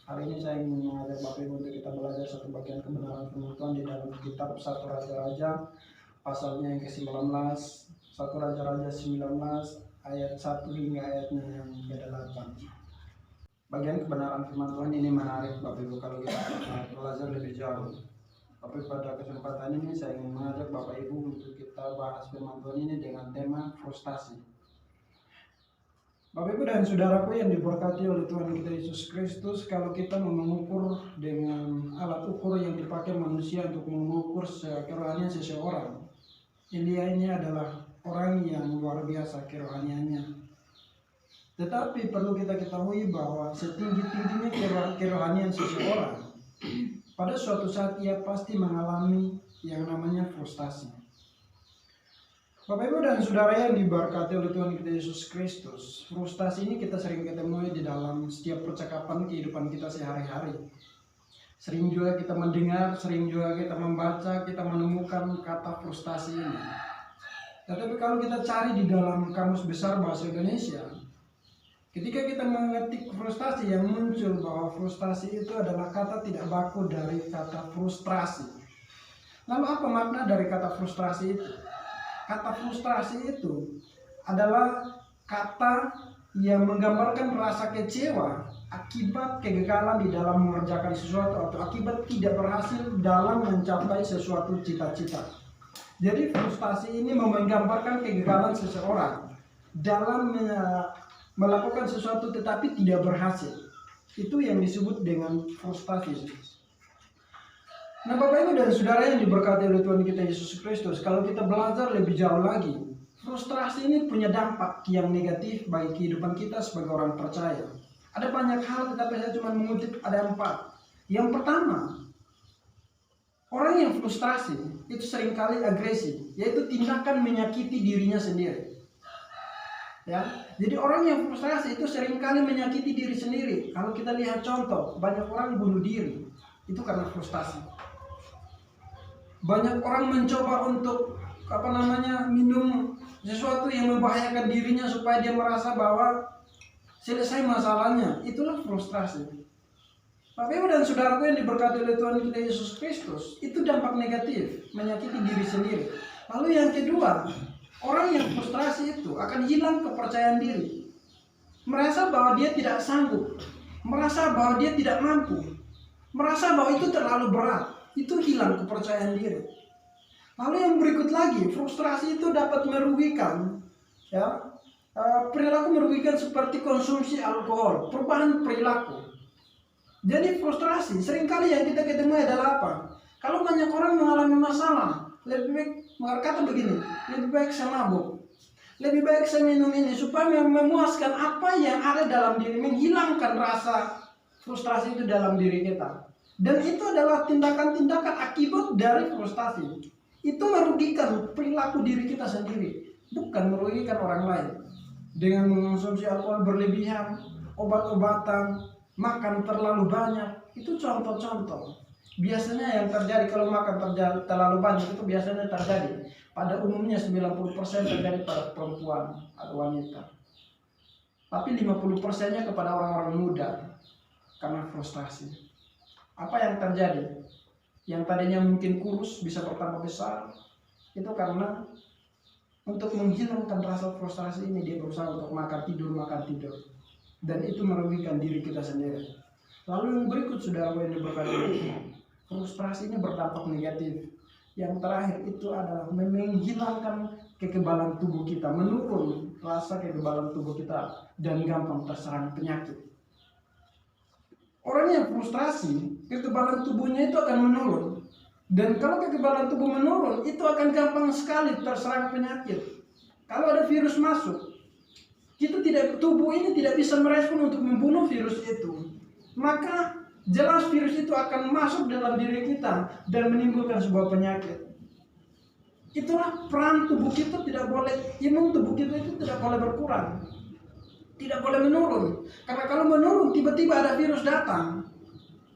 Hari ini saya ingin mengajak Bapak Ibu untuk kita belajar satu bagian kebenaran firman Tuhan di dalam kitab 1 Raja-Raja pasalnya yang ke-19, 1 Raja-Raja 19 ayat 1 hingga ayatnya yang ke-8. Bagian kebenaran firman Tuhan ini menarik Bapak Ibu kalau kita belajar lebih jauh. Tapi pada kesempatan ini saya ingin mengajak Bapak Ibu untuk kita bahas firman Tuhan ini dengan tema frustasi. Bapak Ibu dan saudaraku yang diberkati oleh Tuhan kita Yesus Kristus, kalau kita mengukur dengan alat ukur yang dipakai manusia untuk mengukur kerohanian seseorang, Elia ini adalah orang yang luar biasa kerohaniannya. Tetapi perlu kita ketahui bahwa setinggi-tingginya kerohanian seseorang, pada suatu saat ia pasti mengalami yang namanya frustasi. Bapak Ibu dan saudara yang diberkati oleh Tuhan kita Yesus Kristus, frustasi ini kita sering ketemui di dalam setiap percakapan kehidupan kita sehari-hari. Sering juga kita mendengar, sering juga kita membaca, kita menemukan kata frustasi ini. Tetapi kalau kita cari di dalam Kamus Besar Bahasa Indonesia, ketika kita mengetik frustasi, yang muncul bahwa frustasi itu adalah kata tidak baku dari kata frustrasi. Lalu apa makna dari kata frustrasi itu? Kata frustrasi itu adalah kata yang menggambarkan rasa kecewa akibat kegagalan di dalam mengerjakan sesuatu atau akibat tidak berhasil dalam mencapai sesuatu cita-cita. Jadi frustasi ini menggambarkan kegagalan seseorang dalam melakukan sesuatu tetapi tidak berhasil. Itu yang disebut dengan frustasi. Nah Bapak Ibu dan Saudara yang diberkati oleh Tuhan kita Yesus Kristus, kalau kita belajar lebih jauh lagi, frustrasi ini punya dampak yang negatif bagi kehidupan kita sebagai orang percaya. Ada banyak hal tetapi saya cuma mengutip ada 4. Yang pertama, orang yang frustrasi itu seringkali agresi, yaitu tindakan menyakiti dirinya sendiri. Ya, jadi orang yang frustrasi itu seringkali menyakiti diri sendiri. Kalau kita lihat contoh, banyak orang bunuh diri, itu karena frustasi. Banyak orang mencoba untuk minum sesuatu yang membahayakan dirinya supaya dia merasa bahwa selesai masalahnya. Itulah frustrasi. Bapak Ibu dan saudaraku yang diberkati oleh Tuhan kita Yesus Kristus, itu dampak negatif, menyakiti diri sendiri. Lalu yang kedua, orang yang frustrasi itu akan hilang kepercayaan diri. Merasa bahwa dia tidak sanggup, merasa bahwa dia tidak mampu, merasa bahwa itu terlalu berat. Itu hilang kepercayaan diri. Lalu yang berikut lagi, frustrasi itu dapat merugikan, ya, perilaku merugikan seperti konsumsi alkohol, perubahan perilaku. Jadi frustrasi seringkali yang kita ketemu adalah apa? Kalau banyak orang mengalami masalah, lebih baik berkata begini, lebih baik saya mabuk, lebih baik saya minum ini supaya memuaskan apa yang ada dalam diri, menghilangkan rasa frustrasi itu dalam diri kita. Dan itu adalah tindakan-tindakan akibat dari frustasi. Itu merugikan perilaku diri kita sendiri, bukan merugikan orang lain. Dengan mengonsumsi alkohol berlebihan, obat-obatan, makan terlalu banyak, itu contoh-contoh. Biasanya yang terjadi kalau makan terlalu banyak itu biasanya terjadi. Pada umumnya 90% terjadi pada perempuan atau wanita. Tapi 50%-nya kepada orang-orang muda karena frustasi. Apa yang terjadi? Yang tadinya mungkin kurus bisa bertambah besar. Itu karena untuk menghilangkan rasa frustrasi ini dia berusaha untuk makan tidur. Dan itu merugikan diri kita sendiri. Lalu yang berikut saudara yang diberkati, frustrasi ini berdampak negatif. Yang terakhir itu adalah menghilangkan kekebalan tubuh kita, menurun rasa kekebalan tubuh kita dan gampang terserang penyakit. Orang yang frustrasi, kekebalan tubuhnya itu akan menurun. Dan kalau kekebalan tubuh menurun, itu akan gampang sekali terserang penyakit. Kalau ada virus masuk, tubuh ini tidak bisa merespon untuk membunuh virus itu. Maka jelas virus itu akan masuk dalam diri kita dan menimbulkan sebuah penyakit. Itulah peran tubuh kita tidak boleh, imun tubuh kita itu tidak boleh berkurang. Tidak boleh menurun. Karena kalau menurun tiba-tiba ada virus datang,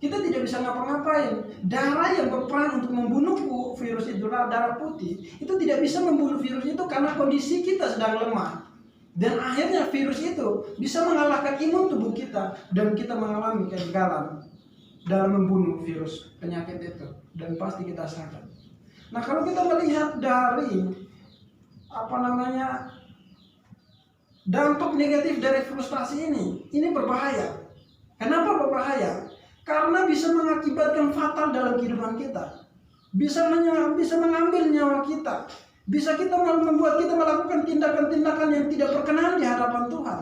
kita tidak bisa ngapa-ngapain. Darah yang berperan untuk membunuh virus itu, darah putih, itu tidak bisa membunuh virus itu karena kondisi kita sedang lemah. Dan akhirnya virus itu bisa mengalahkan imun tubuh kita dan kita mengalami kegagalan dalam membunuh virus penyakit itu, dan pasti kita sakit. Nah, kalau kita melihat dari dampak negatif dari frustrasi ini berbahaya. Kenapa berbahaya? Karena bisa mengakibatkan fatal dalam kehidupan kita. Bisa mengambil nyawa kita. Bisa membuat kita melakukan tindakan-tindakan yang tidak berkenan di hadapan Tuhan.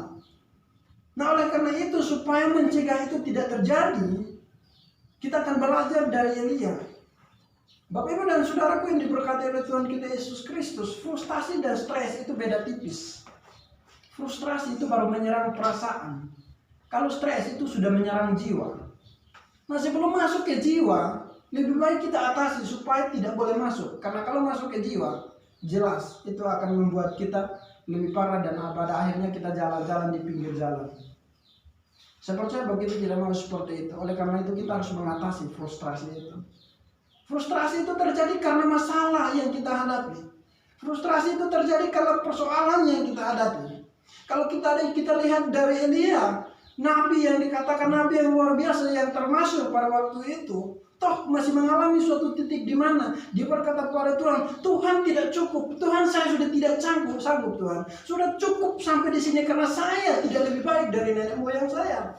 Nah, oleh karena itu, supaya mencegah itu tidak terjadi, kita akan belajar dari Elia. Bapak Ibu dan Saudaraku yang diberkati oleh Tuhan kita Yesus Kristus, frustasi dan stres itu beda tipis. Frustrasi itu baru menyerang perasaan. Kalau stres itu sudah menyerang jiwa. Nah, sebelum masuk ke jiwa, lebih baik kita atasi supaya tidak boleh masuk. Karena kalau masuk ke jiwa, jelas itu akan membuat kita lebih parah dan pada akhirnya kita jalan-jalan di pinggir jalan. Saya percaya begitu tidak mau seperti itu. Oleh karena itu kita harus mengatasi frustrasi itu. Frustrasi itu terjadi karena masalah yang kita hadapi. Frustrasi itu terjadi karena persoalan yang kita hadapi. Kalau kita lihat dari Elia, nabi yang dikatakan nabi yang luar biasa yang termasuk pada waktu itu, toh masih mengalami suatu titik di mana dia berkata kepada Tuhan, Tuhan tidak cukup, Tuhan saya sudah tidak sanggup Tuhan, sudah cukup sampai di sini karena saya tidak lebih baik dari nenek moyang saya.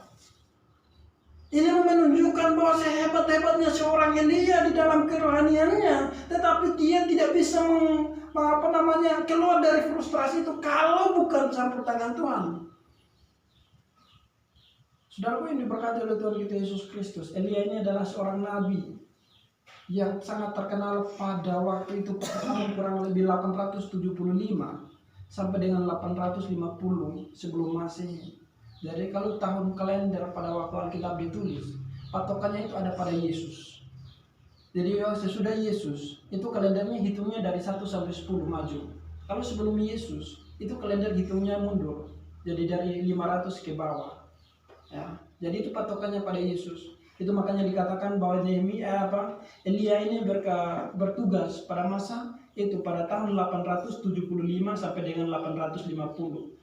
Ini menunjukkan bahwa sehebat-hebatnya seorang Elia di dalam kerohaniannya, tetapi dia tidak bisa keluar dari frustrasi itu kalau bukan campur tangan Tuhan. Saudaraku yang diberkati oleh Tuhan kita Yesus Kristus, Elia ini adalah seorang nabi yang sangat terkenal pada waktu itu, tahun kurang lebih 875 sampai dengan 850 sebelum Masehi. Jadi kalau tahun kalender pada waktu Alkitab ditulis, patokannya itu ada pada Yesus. Jadi sesudah Yesus, itu kalendernya hitungnya dari 1 sampai 10 maju. Kalau sebelum Yesus, itu kalender hitungnya mundur. Jadi dari 500 ke bawah. Ya, jadi itu patokannya pada Yesus. Itu makanya dikatakan bahwa Elia ini bertugas pada masa itu pada tahun 875 sampai dengan 850.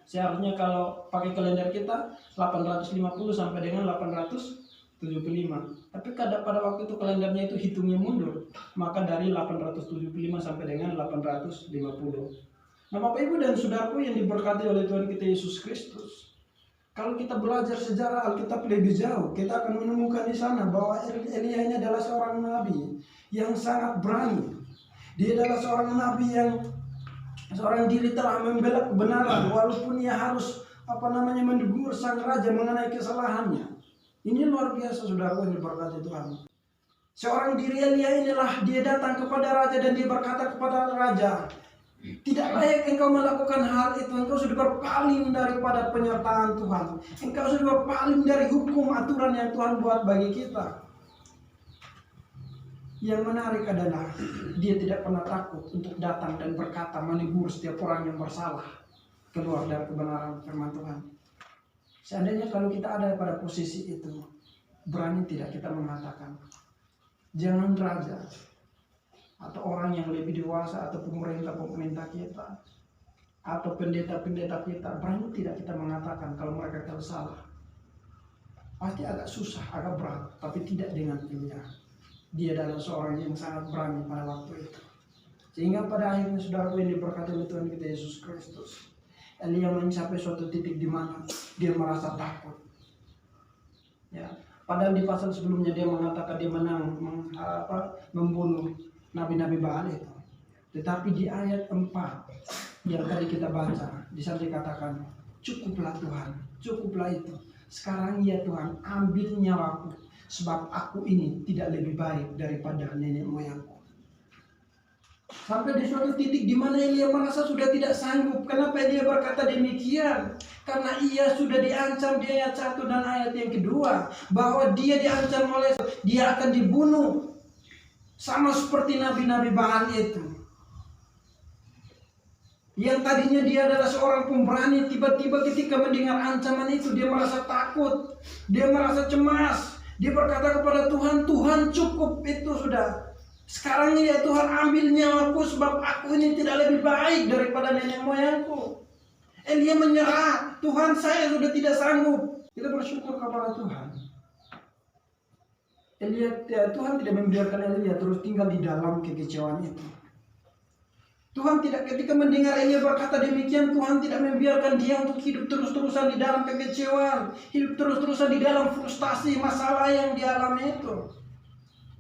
Seharusnya kalau pakai kalender kita 850 sampai dengan 875. Tapi pada waktu itu kalendernya itu hitungnya mundur, maka dari 875 sampai dengan 850. Nah, Bapak Ibu dan Saudaraku yang diberkati oleh Tuhan kita Yesus Kristus, kalau kita belajar sejarah Alkitab lebih jauh, kita akan menemukan di sana bahwa Elia ini adalah seorang nabi yang sangat berani. Dia adalah seorang nabi yang seorang diri telah membela kebenaran walaupun ia harus menegur sang raja mengenai kesalahannya. Ini luar biasa, saudara yang diberkati Tuhan. Seorang diri Elia inilah dia datang kepada raja dan dia berkata kepada raja, tidak layak engkau melakukan hal itu. Engkau sudah berpaling daripada penyertaan Tuhan. Engkau sudah berpaling dari hukum aturan yang Tuhan buat bagi kita. Yang menarik adalah dia tidak pernah takut untuk datang dan berkata menegur setiap orang yang bersalah keluar dari kebenaran firman Tuhan. Seandainya kalau kita ada pada posisi itu, berani tidak kita mengatakan, jangan raja atau orang yang lebih dewasa atau pemerintah kita atau pendeta-pendeta kita, berani tidak kita mengatakan kalau mereka salah. Pasti agak susah, agak berat, tapi tidak dengan Elia. Dia adalah seorang yang sangat berani pada waktu itu. Sehingga pada akhirnya saudara yang diberkati oleh Tuhan kita Yesus Kristus, Elia mencapai suatu titik di mana dia merasa takut. Ya, padahal di pasal sebelumnya dia mengatakan dia membunuh nabi-nabi Baal itu. Tetapi di ayat 4 yang tadi kita baca, di sana dikatakan, cukuplah Tuhan, cukuplah itu. Sekarang ya Tuhan, ambil nyawaku, sebab aku ini tidak lebih baik daripada nenek moyangku. Sampai di suatu titik di mana Elia merasa sudah tidak sanggup. Kenapa dia berkata demikian? Karena ia sudah diancam di ayat 1 dan ayat yang kedua, bahwa dia diancam oleh dia akan dibunuh sama seperti nabi-nabi Baal itu. Yang tadinya dia adalah seorang pemberani, tiba-tiba ketika mendengar ancaman itu dia merasa takut, dia merasa cemas. Dia berkata kepada Tuhan, Tuhan cukup itu sudah. Sekarang ya Tuhan, ambil nyawaku sebab aku ini tidak lebih baik daripada nenek moyangku. Elia menyerah, Tuhan saya sudah tidak sanggup. Kita bersyukur kepada Tuhan. Tuhan tidak membiarkan Elia terus tinggal di dalam kekecewaan itu. Tuhan tidak, ketika mendengar Elia berkata demikian, Tuhan tidak membiarkan dia untuk hidup terus-terusan di dalam kekecewaan, hidup terus-terusan di dalam frustasi masalah yang dialami itu.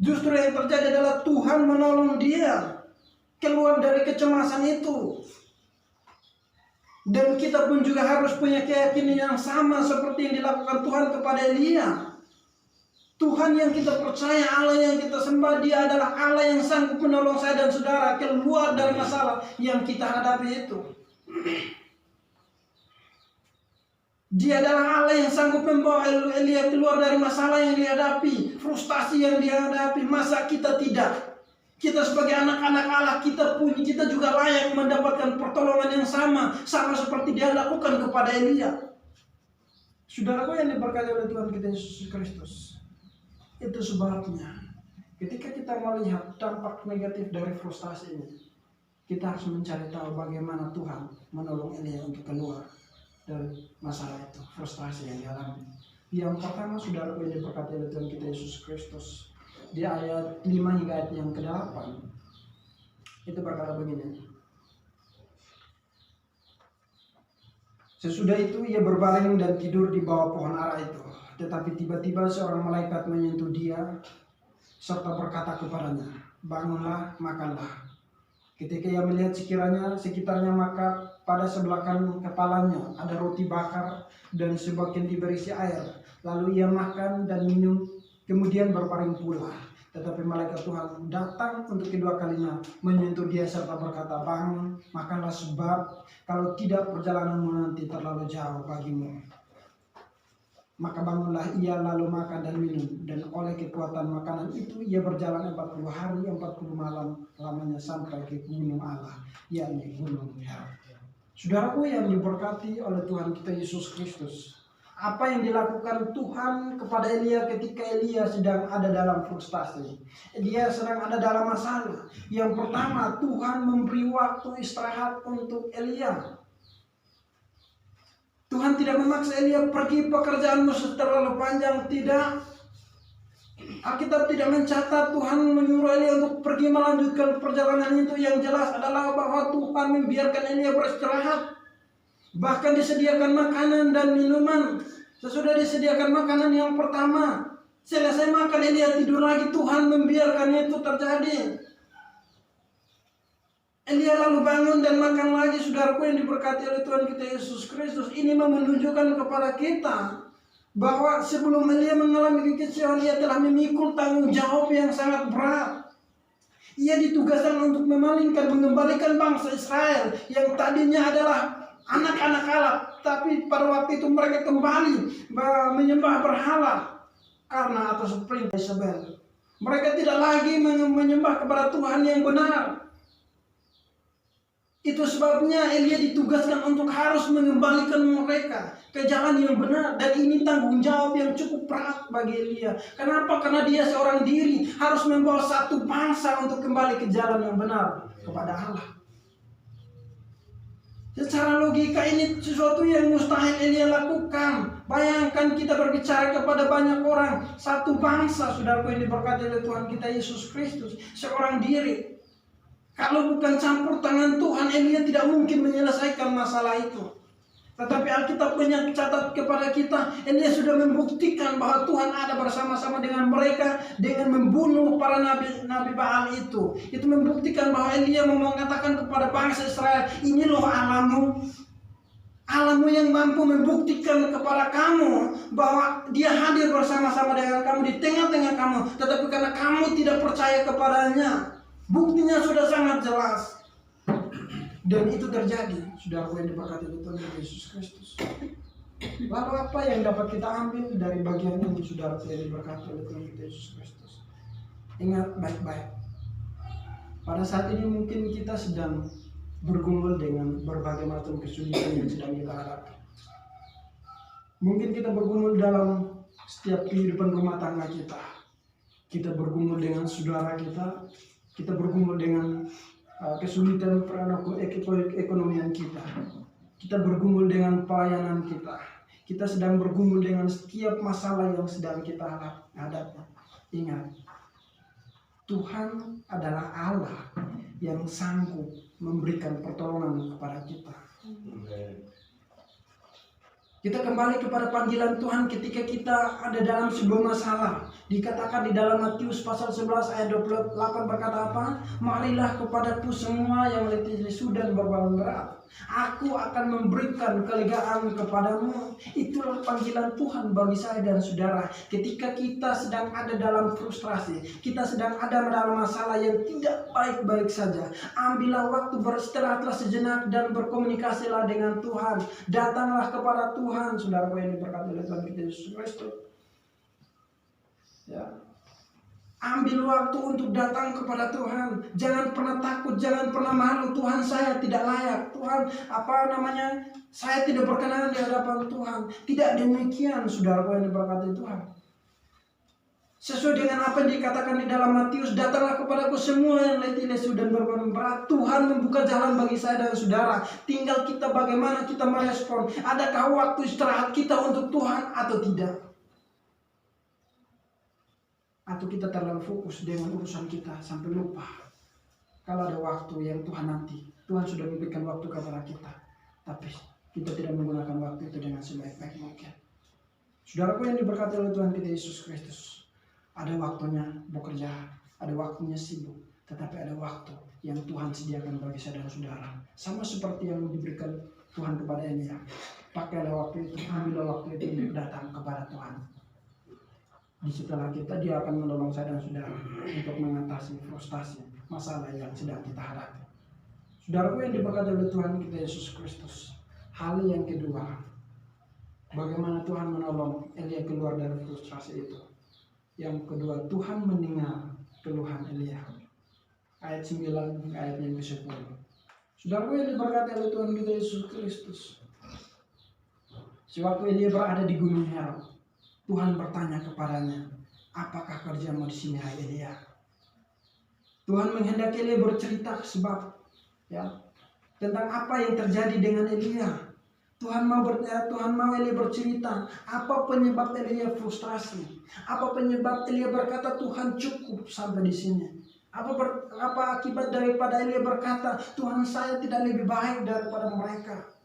Justru yang terjadi adalah Tuhan menolong dia keluar dari kecemasan itu. Dan kita pun juga harus punya keyakinan yang sama seperti yang dilakukan Tuhan kepada Elia. Tuhan yang kita percaya, Allah yang kita sembah, Dia adalah Allah yang sanggup menolong saya dan saudara keluar dari masalah yang kita hadapi itu. Dia adalah Allah yang sanggup membawa Elia keluar dari masalah yang dihadapi, frustasi yang dihadapi. Masa kita tidak? Kita sebagai anak-anak Allah, kita juga layak mendapatkan pertolongan yang sama seperti Dia lakukan kepada Elia. Saudaraku yang diberkati oleh Tuhan kita Yesus Kristus, itu sebabnya ketika kita melihat dampak negatif dari frustasi ini, kita harus mencari tahu bagaimana Tuhan menolong Elia untuk keluar dari masalah itu, frustasi yang dialami. Yang pertama, saudaraku yang diberkati oleh Tuhan kita Yesus Kristus, di ayat 5 hingga ayat yang ke-8 itu berkata begini. Sesudah itu ia berbaring dan tidur di bawah pohon ara itu. Tetapi tiba-tiba seorang malaikat menyentuh dia serta berkata kepadanya, "Bangunlah, makanlah." Ketika ia melihat sekitarnya, maka pada sebelah kanan kepalanya ada roti bakar dan sebagian diberisi air. Lalu ia makan dan minum, kemudian berbaring pula. Tetapi malaikat Tuhan datang untuk kedua kalinya, menyentuh dia serta berkata, "Bangun, makanlah, sebab kalau tidak perjalananmu nanti terlalu jauh bagimu." Maka bangunlah ia lalu makan dan minum, dan oleh kekuatan makanan itu ia berjalan 40 hari 40 malam lamanya sampai ke gunung Allah, yakni Gunung Hermon. Saudaraku yang diberkati oleh Tuhan kita Yesus Kristus, apa yang dilakukan Tuhan kepada Elia ketika Elia sedang ada dalam frustasi, dia sedang ada dalam masalah. Yang pertama, Tuhan memberi waktu istirahat untuk Elia. Tuhan tidak memaksa Elia pergi pekerjaanmu terlalu panjang, tidak. Alkitab tidak mencatat Tuhan menyuruh Elia untuk pergi melanjutkan perjalanan itu. Yang jelas adalah bahwa Tuhan membiarkan Elia beristirahat. Bahkan disediakan makanan dan minuman. Sesudah disediakan makanan yang pertama, selesai makan Elia tidur lagi. Tuhan membiarkan itu terjadi. Elia lalu bangun dan makan lagi. Saudaraku yang diberkati oleh Tuhan kita Yesus Kristus, ini menunjukkan kepada kita bahwa sebelum Elia mengalami kekecewaan, ia telah memikul tanggung jawab yang sangat berat. Ia ditugaskan untuk mengembalikan bangsa Israel yang tadinya adalah anak-anak Allah, tapi pada waktu itu mereka kembali menyembah berhala karena atas perintah Isabel. Mereka tidak lagi menyembah kepada Tuhan yang benar. Itu sebabnya Elia ditugaskan untuk harus mengembalikan mereka ke jalan yang benar. Dan ini tanggung jawab yang cukup berat bagi Elia. Kenapa? Karena dia seorang diri harus membawa satu bangsa untuk kembali ke jalan yang benar kepada Allah. Secara logika ini sesuatu yang mustahil Elia lakukan. Bayangkan kita berbicara kepada banyak orang, satu bangsa, saudaraku yang diberkati oleh Tuhan kita Yesus Kristus, seorang diri. Kalau bukan campur tangan Tuhan, Elia tidak mungkin menyelesaikan masalah itu. Tetapi Alkitab mencatat kepada kita, Elia sudah membuktikan bahwa Tuhan ada bersama-sama dengan mereka dengan membunuh para nabi Baal itu. Itu membuktikan bahwa Elia mau mengatakan kepada bangsa Israel, ini loh Allahmu. Allahmu yang mampu membuktikan kepada kamu bahwa Dia hadir bersama-sama dengan kamu di tengah-tengah kamu. Tetapi karena kamu tidak percaya kepadanya, buktinya sudah sangat jelas. Dan itu terjadi, saudaraku yang diberkati Tuhan Yesus Kristus. Lalu apa yang dapat kita ambil dari bagian ini, saudaraku yang diberkati oleh Tuhan Yesus Kristus? Ingat baik-baik, pada saat ini mungkin kita sedang bergumul dengan berbagai macam kesulitan yang sedang kita hadapi. Mungkin kita bergumul dalam setiap kehidupan rumah tangga kita. Kita bergumul dengan saudara kita. Kita bergumul dengan kesulitan ekonomian kita. kita bergumul dengan pelayanan kita. Kita sedang bergumul dengan setiap masalah yang sedang kita hadapi. Ingat, Tuhan adalah Allah yang sanggup memberikan pertolongan kepada kita. Kita kembali kepada panggilan Tuhan ketika kita ada dalam sebuah masalah. Dikatakan di dalam Matius pasal 11 ayat 28 berkata apa? Marilah kepadaku semua yang letih lesu dan berbeban berat. Aku akan memberikan kelegaan kepadamu. Itulah panggilan Tuhan bagi saya dan saudara. Ketika kita sedang ada dalam frustrasi, kita sedang ada dalam masalah yang tidak baik-baik saja, ambillah waktu beristirahatlah sejenak dan berkomunikasilah dengan Tuhan. Datanglah kepada Tuhan, saudara yang diberkati oleh Tuhan kita Yesus Kristus. Ya. Ambil waktu untuk datang kepada Tuhan. Jangan pernah takut, jangan pernah malu. Tuhan, saya tidak layak. Tuhan, saya tidak berkenan di hadapan Tuhan. Tidak demikian, saudara yang diberkati Tuhan. Sesuai dengan apa yang dikatakan di dalam Matius, datanglah kepadaku semua yang letih lesu dan berbeban berat. Tuhan membuka jalan bagi saya dan saudara. Tinggal kita bagaimana kita merespon. Adakah waktu istirahat kita untuk Tuhan atau tidak? Atau kita terlalu fokus dengan urusan kita sampai lupa kalau ada waktu yang Tuhan nanti. Tuhan sudah memberikan waktu kepada kita, tapi kita tidak menggunakan waktu itu dengan sebaik-baik mungkin. Saudaraku yang diberkati oleh Tuhan kita Yesus Kristus, ada waktunya bekerja, ada waktunya sibuk, tetapi ada waktu yang Tuhan sediakan bagi saya dan saudara. Sama seperti yang diberikan Tuhan kepada Elia. Pakailah waktu itu, ambillah waktu itu untuk datang kepada Tuhan. Di setelah kita, dia akan menolong saya dan saudara untuk mengatasi frustasi masalah yang sedang kita hadapi. Saudaraku yang diberkati oleh Tuhan kita Yesus Kristus, hal yang kedua, bagaimana Tuhan menolong Elia keluar dari frustrasi itu. Yang kedua, Tuhan mendengar keluhan Elia. Ayat 9 ayat yang ke-10. Saudaraku yang diberkati oleh Tuhan kita Yesus Kristus, sewaktu Elia berada di Gunung Hermon, Tuhan bertanya kepadanya, apakah kerjamu di sini, hai Elia? Tuhan menghendaki Elia bercerita sebab tentang apa yang terjadi dengan Elia. Tuhan mau Elia bercerita apa penyebab Elia frustrasi, apa penyebab Elia berkata Tuhan cukup sampai di sini. Apa akibat daripada Elia berkata Tuhan, saya tidak lebih baik daripada mereka.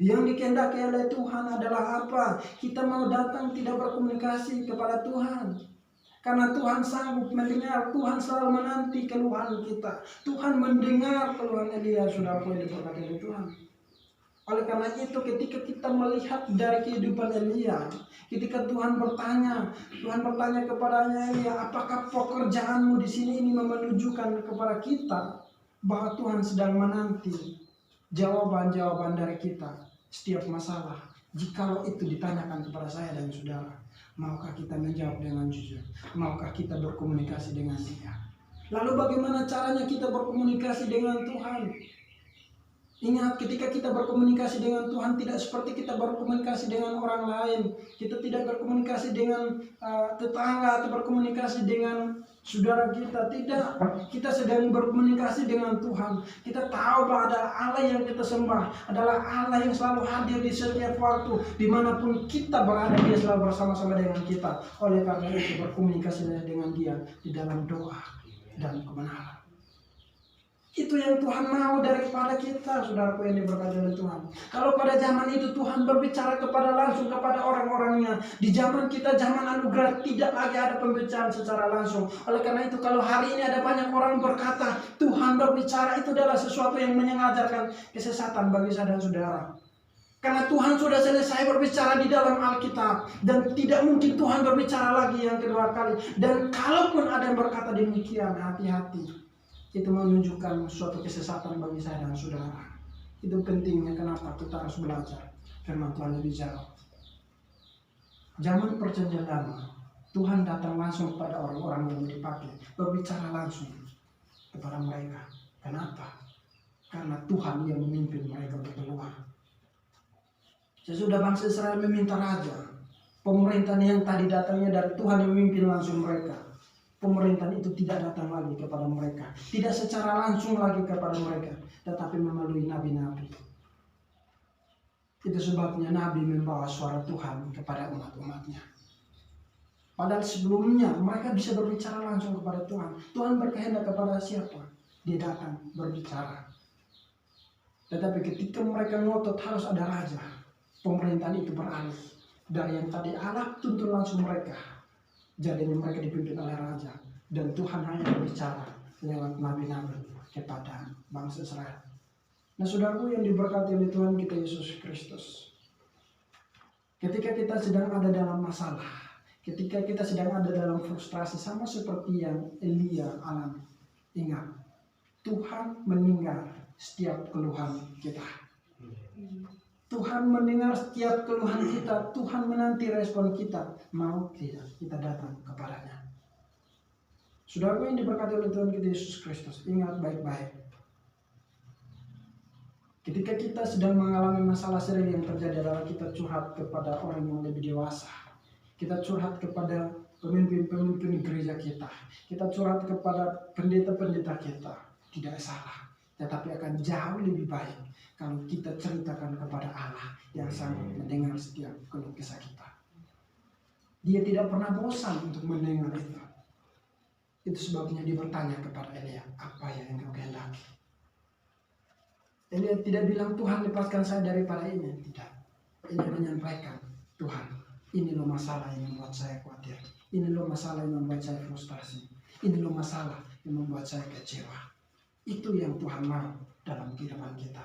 Yang dikehendaki oleh Tuhan adalah apa? Kita mau datang tidak berkomunikasi kepada Tuhan. Karena Tuhan sanggup mendengar. Tuhan selalu menanti keluhan kita. Tuhan mendengar keluhan Elia, saudara yang diberkati oleh Tuhan. Oleh karena itu ketika kita melihat dari kehidupan Elia, ketika Tuhan bertanya kepadanya, Elia, apakah pekerjaanmu di sini ini menunjukkan kepada kita bahwa Tuhan sedang menanti jawaban-jawaban dari kita setiap masalah. Jikalau itu ditanyakan kepada saya dan saudara, maukah kita menjawab dengan jujur? Maukah kita berkomunikasi dengan Dia? Lalu bagaimana caranya kita berkomunikasi dengan Tuhan? Ingat, ketika kita berkomunikasi dengan Tuhan tidak seperti kita berkomunikasi dengan orang lain. Kita tidak berkomunikasi dengan tetangga atau berkomunikasi dengan saudara kita. Tidak, kita sedang berkomunikasi dengan Tuhan. Kita tahu bahwa ada Allah yang kita sembah, adalah Allah yang selalu hadir di setiap waktu. Dimanapun kita berada, Dia selalu bersama-sama dengan kita. Oleh karena itu berkomunikasi dengan Dia di dalam doa dan kebenaran. Itu yang Tuhan mau daripada kita, saudaraku yang diberkati oleh Tuhan. Kalau pada zaman itu Tuhan berbicara langsung kepada orang-orangnya. Di zaman kita, zaman anugerah, tidak lagi ada pembicaraan secara langsung. Oleh karena itu kalau hari ini ada banyak orang berkata Tuhan berbicara, itu adalah sesuatu yang mengajarkan kesesatan bagi saya dan saudara. Karena Tuhan sudah selesai berbicara di dalam Alkitab, dan tidak mungkin Tuhan berbicara lagi yang kedua kali. Dan kalaupun ada yang berkata demikian, hati-hati. Itu menunjukkan suatu kesesatan bagi saya dan saudara. Itu pentingnya kenapa kita harus belajar firman Tuhan lebih jauh. Zaman perjanjian lama, Tuhan datang langsung kepada orang-orang yang dipakai, berbicara langsung kepada mereka. Kenapa? Karena Tuhan yang memimpin mereka untuk keluar. Sesudah bangsa Israel meminta raja, pemerintahan yang tadi datangnya dari Tuhan yang memimpin langsung mereka. Pemerintahan itu tidak datang lagi kepada mereka, tidak secara langsung lagi kepada mereka, tetapi melalui nabi-nabi. Itu sebabnya Nabi membawa suara Tuhan kepada umat-umatnya. Padahal sebelumnya mereka bisa berbicara langsung kepada Tuhan. Tuhan berkehendak kepada siapa? Dia datang berbicara. Tetapi ketika mereka ngotot harus ada raja, pemerintahan itu beralih. Dari yang tadi Allah tuntun langsung mereka, jadi mereka dipimpin oleh raja. Dan Tuhan hanya berbicara lewat nabi-nabi kepada bangsa Israel. Nah, saudaraku yang diberkati oleh Tuhan kita Yesus Kristus, ketika kita sedang ada dalam masalah, ketika kita sedang ada dalam frustrasi, sama seperti yang Elia alami, ingat, Tuhan mendengar setiap keluhan kita. Tuhan mendengar setiap keluhan kita. Tuhan menanti respon kita. Mau tidak kita datang kepadanya. Saudaraku yang diberkati oleh Tuhan kita Yesus Kristus, ingat baik-baik. Ketika kita sedang mengalami masalah sering yang terjadi adalah kita curhat kepada orang yang lebih dewasa. Kita curhat kepada pemimpin-pemimpin gereja kita. Kita curhat kepada pendeta-pendeta kita. Tidak salah. Tetapi akan jauh lebih baik kalau kita ceritakan kepada Allah yang sanggup mendengar setiap keluh kesah kita. Dia tidak pernah bosan untuk mendengar itu. Itu sebabnya dia bertanya kepada Elia, apa yang engkau kehendaki? Elia tidak bilang, Tuhan lepaskan saya daripada ini. Tidak. Elia menyampaikan, Tuhan, ini loh masalah yang membuat saya khawatir. Ini loh masalah yang membuat saya frustasi. Ini loh masalah yang membuat saya kecewa. Itu yang Tuhan mau dalam kehidupan kita.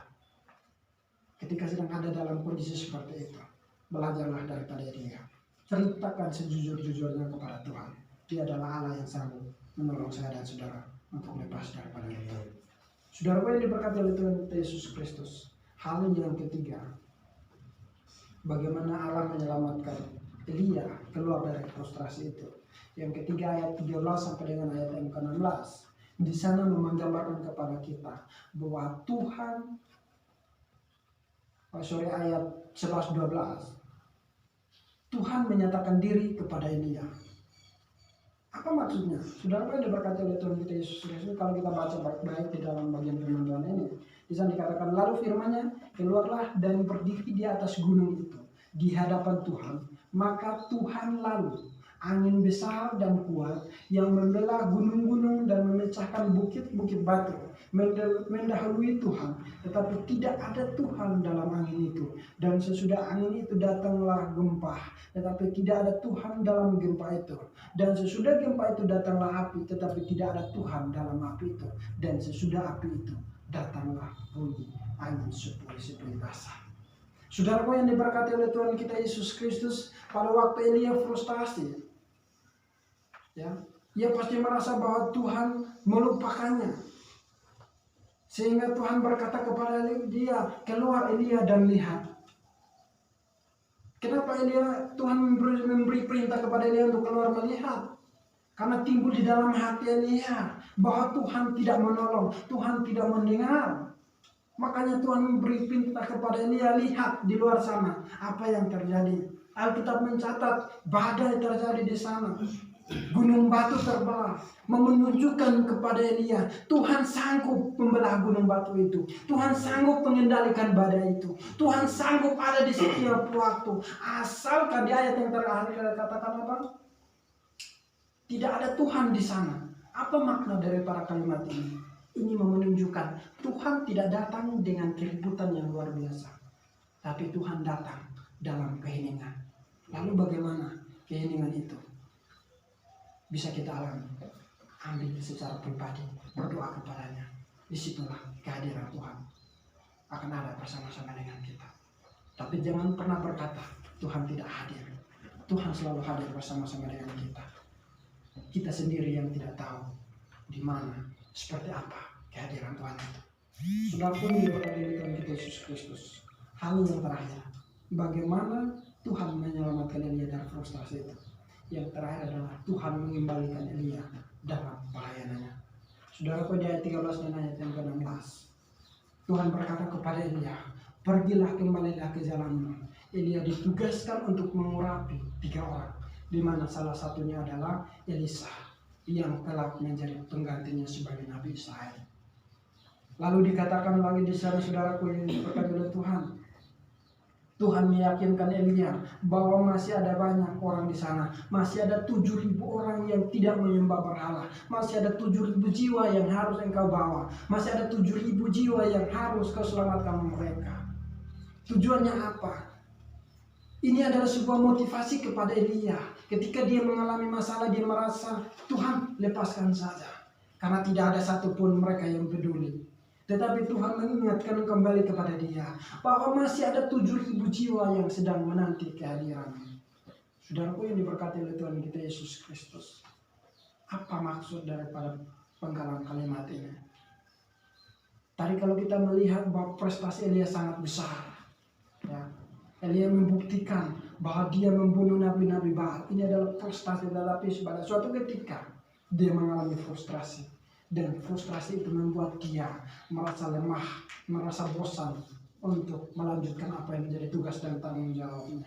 Ketika sedang ada dalam kondisi seperti itu, belajarlah daripada dia. Ceritakan sejujur-jujurnya kepada Tuhan. Dia adalah Allah yang sanggup menolong saya dan saudara untuk lepas daripada itu. Saudara yang diberkati oleh Tuhan Yesus Kristus. Hal yang ketiga, bagaimana Allah menyelamatkan Elia keluar dari frustrasi itu. Yang ketiga ayat 13 sampai dengan ayat yang ke-16. Di sana menggambarkan kepada kita bahwa Tuhan, ayat 11-12, Tuhan menyatakan diri kepada Elia. Apa maksudnya? Saudara yang diberkati oleh Tuhan kita Yesus Kristus, kalau kita baca baik-baik di dalam bagian firman Tuhan ini, di sana dikatakan, lalu firman-Nya, keluarlah dan berdiri di atas gunung itu di hadapan Tuhan. Maka Tuhan lalu angin besar dan kuat yang membelah gunung-gunung dan memecahkan bukit-bukit batu mendahului Tuhan, tetapi tidak ada Tuhan dalam angin itu. Dan sesudah angin itu datanglah gempa, tetapi tidak ada Tuhan dalam gempa itu. Dan sesudah gempa itu datanglah api, tetapi tidak ada Tuhan dalam api itu. Dan sesudah api itu datanglah bunyi angin sepoi-sepoi basah. Saudaraku yang diberkati oleh Tuhan kita Yesus Kristus, pada waktu Elia frustasi, ya, ia pasti merasa bahwa Tuhan melupakannya. Sehingga Tuhan berkata kepada dia, keluar Elia dan lihat. Kenapa Tuhan memberi perintah kepada Elia untuk keluar melihat? Karena timbul di dalam hati Elia bahwa Tuhan tidak menolong, Tuhan tidak mendengar. Makanya Tuhan memberi perintah kepada Elia, lihat di luar sana apa yang terjadi. Alkitab mencatat badai terjadi di sana. Gunung batu terbelah, menunjukkan kepada Elia Tuhan sanggup membelah gunung batu itu. Tuhan sanggup mengendalikan badai itu. Tuhan sanggup ada di setiap waktu. Asalkan di ayat yang terakhir katakan apa? Tidak ada Tuhan di sana. Apa makna dari para kalimat ini? Ini menunjukkan Tuhan tidak datang dengan keributan yang luar biasa, tapi Tuhan datang dalam keheningan. Lalu bagaimana keheningan itu bisa kita alami? Ambil secara pribadi, berdoa kepadanya. Disitulah kehadiran Tuhan akan ada bersama-sama dengan kita. Tapi jangan pernah berkata Tuhan tidak hadir. Tuhan selalu hadir bersama-sama dengan kita. Kita sendiri yang tidak tahu di mana, seperti apa kehadiran Tuhan itu. Saudara pun diberkati Tuhan kita Yesus Kristus. Hal yang terakhir, bagaimana Tuhan menyelamatkan Elia dari frustasi itu. Yang terakhir adalah Tuhan mengembalikan Elia dalam pelayanannya. Saudara pada ayat 13 dan ayat yang ke-16, Tuhan berkata kepada Elia, pergilah kembalilah ke jalanmu. Elia ditugaskan untuk mengurapi 3 orang, di mana salah satunya adalah Elisa yang kelak menjadi penggantinya sebagai Nabi Israel. Lalu dikatakan lagi di sana, saudaraku yang diberkati oleh Tuhan, Tuhan meyakinkan Elia bahwa masih ada banyak orang di sana. Masih ada 7.000 orang yang tidak menyembah berhala. Masih ada 7.000 jiwa yang harus engkau bawa. Masih ada 7.000 jiwa yang harus kau selamatkan mereka. Tujuannya apa? Ini adalah sebuah motivasi kepada Elia. Ketika dia mengalami masalah, dia merasa, Tuhan lepaskan saja. Karena tidak ada satupun mereka yang peduli. Tetapi Tuhan mengingatkan kembali kepada dia bahwa masih ada 7.000 jiwa yang sedang menanti kehadiranmu. Saudaraku yang diberkati oleh Tuhan kita Yesus Kristus, apa maksud daripada penggalan kalimat ini? Tadi kalau kita melihat bahwa prestasi Elia sangat besar, ya, Elia membuktikan bahwa dia membunuh nabi-nabi Baal. Ini adalah prestasi, tetapi pada suatu ketika dia mengalami frustrasi. Dan frustrasi itu membuat dia merasa lemah, merasa bosan untuk melanjutkan apa yang menjadi tugas dan tanggung jawabnya.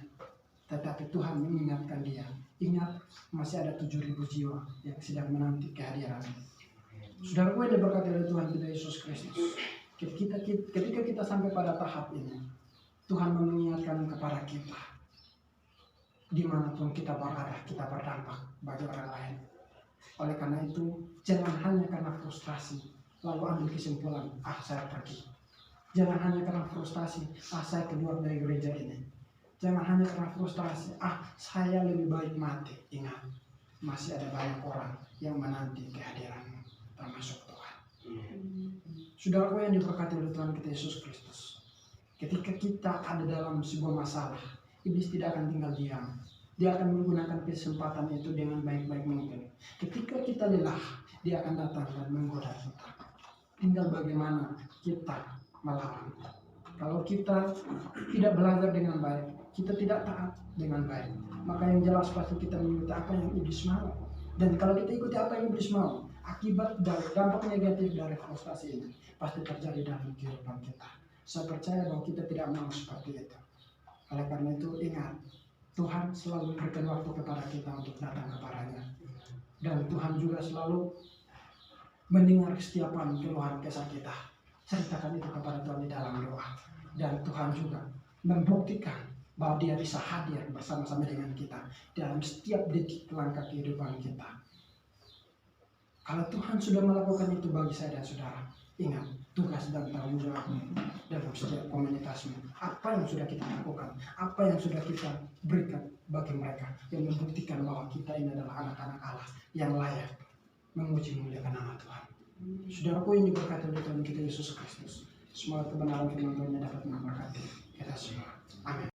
Tetapi Tuhan mengingatkan dia, ingat masih ada 7.000 jiwa yang sedang menanti kehadiranmu. Saudaraku yang diberkati oleh Tuhan kita Yesus Kristus, ketika kita sampai pada tahap ini, Tuhan mengingatkan kepada kita, dimanapun kita berada, kita berdampak bagi orang lain. Oleh karena itu, jangan hanya karena frustrasi lalu ambil kesimpulan, saya pergi. Jangan hanya karena frustrasi, saya keluar dari gereja ini. Jangan hanya karena frustrasi, saya lebih baik mati. Ingat, masih ada banyak orang yang menanti kehadiranmu, termasuk Tuhan. Saudaraku yang diberkati oleh Tuhan kita Yesus Kristus, ketika kita ada dalam sebuah masalah, iblis tidak akan tinggal diam. Dia akan menggunakan kesempatan itu dengan baik-baik mungkin. Ketika kita lelah, dia akan datang dan menggoda kita. Tinggal bagaimana kita melawan. Kalau kita tidak belajar dengan baik, kita tidak taat dengan baik, maka yang jelas pasti kita mengikuti apa yang iblis mau. Dan kalau kita ikuti apa yang iblis mau, akibat dari dampak negatif dari frustasi ini pasti terjadi dalam kehidupan kita. Saya percaya bahwa kita tidak mau seperti itu. Oleh karena itu ingat, Tuhan selalu memberikan waktu kepada kita untuk datang kepadanya. Dan Tuhan juga selalu mendengar kesiapan keluhan kesah kita. Ceritakan itu kepada Tuhan di dalam doa. Dan Tuhan juga membuktikan bahwa dia bisa hadir bersama-sama dengan kita dalam setiap detik langkah kehidupan kita. Kalau Tuhan sudah melakukan itu bagi saya dan saudara, ingat, tugas dan tanggung jawabmu dalam setiap komunitasmu. Apa yang sudah kita lakukan, apa yang sudah kita berikan bagi mereka yang membuktikan bahwa kita ini adalah anak-anak Allah yang layak memuji memuliakan nama Tuhan. Saudaraku yang diberkati oleh Tuhan kita Yesus Kristus, semoga kebenaran firman Tuhan dapat memberkati kita semua. Amin.